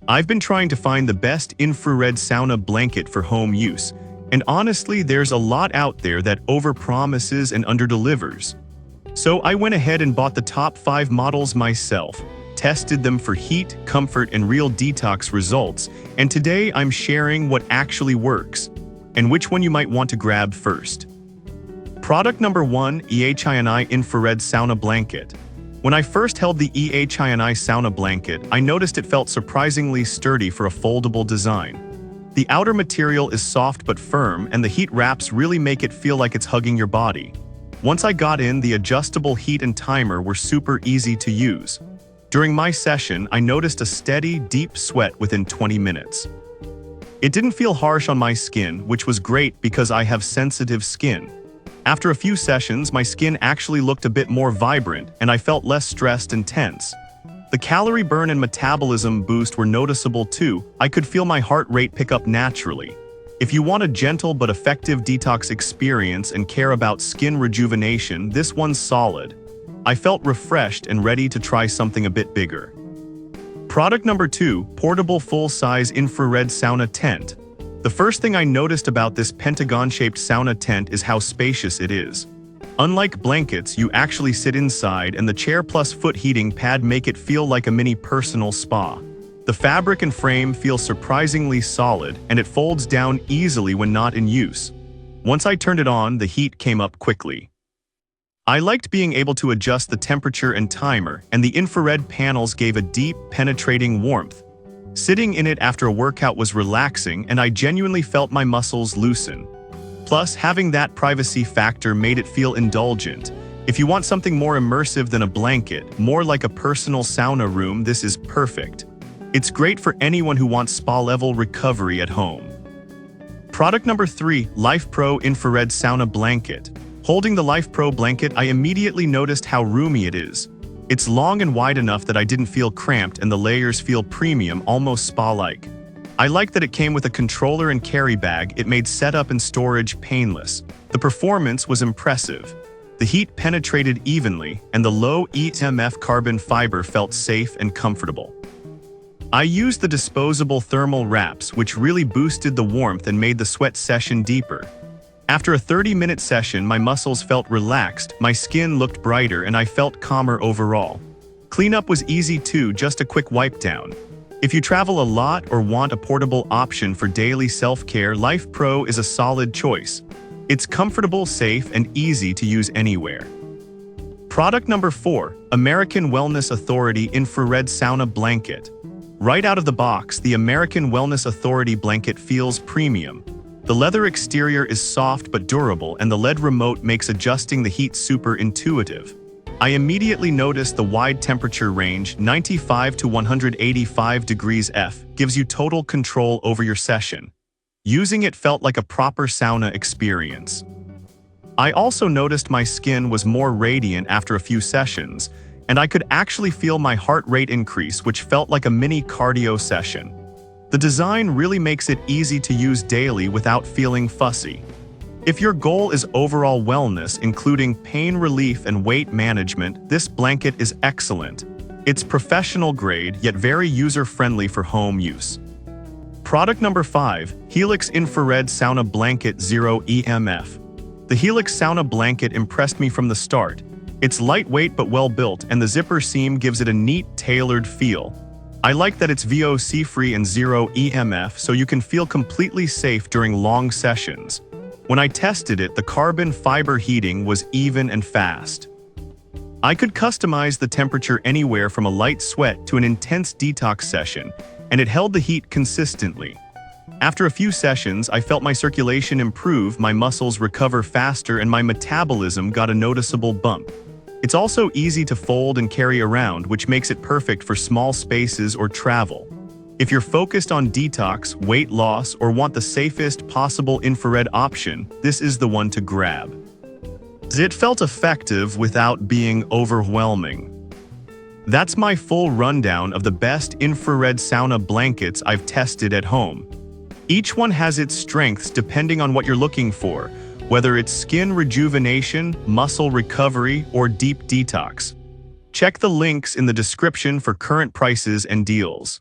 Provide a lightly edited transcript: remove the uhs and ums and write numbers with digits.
I've been trying to find the best infrared sauna blanket for home use, and honestly, there's a lot out there that overpromises and underdelivers. So I went ahead and bought the top 5 models myself, tested them for heat, comfort, and real detox results, and today I'm sharing what actually works, and which one you might want to grab first. Product number 1, EHINI Infrared Sauna Blanket. When I first held the EHINI Sauna Blanket, I noticed it felt surprisingly sturdy for a foldable design. The outer material is soft but firm, and the heat wraps really make it feel like it's hugging your body. Once I got in, the adjustable heat and timer were super easy to use. During my session, I noticed a steady, deep sweat within 20 minutes. It didn't feel harsh on my skin, which was great because I have sensitive skin. After a few sessions, my skin actually looked a bit more vibrant, and I felt less stressed and tense. The calorie burn and metabolism boost were noticeable too. I could feel my heart rate pick up naturally. If you want a gentle but effective detox experience and care about skin rejuvenation, this one's solid. I felt refreshed and ready to try something a bit bigger. Product number 2, Portable Full-Size Infrared Sauna Tent. The first thing I noticed about this pentagon-shaped sauna tent is how spacious it is. Unlike blankets, you actually sit inside, and the chair plus foot heating pad make it feel like a mini personal spa. The fabric and frame feel surprisingly solid, and it folds down easily when not in use. Once I turned it on, the heat came up quickly. I liked being able to adjust the temperature and timer, and the infrared panels gave a deep, penetrating warmth. Sitting in it after a workout was relaxing, and I genuinely felt my muscles loosen. Plus, having that privacy factor made it feel indulgent. If you want something more immersive than a blanket, more like a personal sauna room, this is perfect. It's great for anyone who wants spa-level recovery at home. Product number 3, lifepro Infrared Sauna Blanket. Holding the lifepro blanket, I immediately noticed how roomy it is. It's long and wide enough that I didn't feel cramped, and the layers feel premium, almost spa-like. I like that it came with a controller and carry bag. It made setup and storage painless. The performance was impressive. The heat penetrated evenly, and the low EMF carbon fiber felt safe and comfortable. I used the disposable thermal wraps, which really boosted the warmth and made the sweat session deeper. After a 30-minute session, my muscles felt relaxed, my skin looked brighter, and I felt calmer overall. Cleanup was easy too, just a quick wipe down. If you travel a lot or want a portable option for daily self-care, lifepro is a solid choice. It's comfortable, safe, and easy to use anywhere. Product number 4, American Wellness Authority Infrared Sauna Blanket. Right out of the box, the American Wellness Authority blanket feels premium. The leather exterior is soft but durable, and the LED remote makes adjusting the heat super intuitive. I immediately noticed the wide temperature range, 95 to 185 degrees F, gives you total control over your session. Using it felt like a proper sauna experience. I also noticed my skin was more radiant after a few sessions, and I could actually feel my heart rate increase, which felt like a mini cardio session. The design really makes it easy to use daily without feeling fussy. If your goal is overall wellness, including pain relief and weight management, this blanket is excellent. It's professional grade, yet very user-friendly for home use. Product number 5, Helix Infrared Sauna Blanket Zero EMF. The Helix Sauna Blanket impressed me from the start. It's lightweight but well-built, and the zipper seam gives it a neat, tailored feel. I like that it's VOC-free and zero EMF, so you can feel completely safe during long sessions. When I tested it, the carbon fiber heating was even and fast. I could customize the temperature anywhere from a light sweat to an intense detox session, and it held the heat consistently. After a few sessions, I felt my circulation improve, my muscles recover faster, and my metabolism got a noticeable bump. It's also easy to fold and carry around, which makes it perfect for small spaces or travel. If you're focused on detox, weight loss, or want the safest possible infrared option, this is the one to grab. It felt effective without being overwhelming. That's my full rundown of the best infrared sauna blankets I've tested at home. Each one has its strengths depending on what you're looking for, whether it's skin rejuvenation, muscle recovery, or deep detox. Check the links in the description for current prices and deals.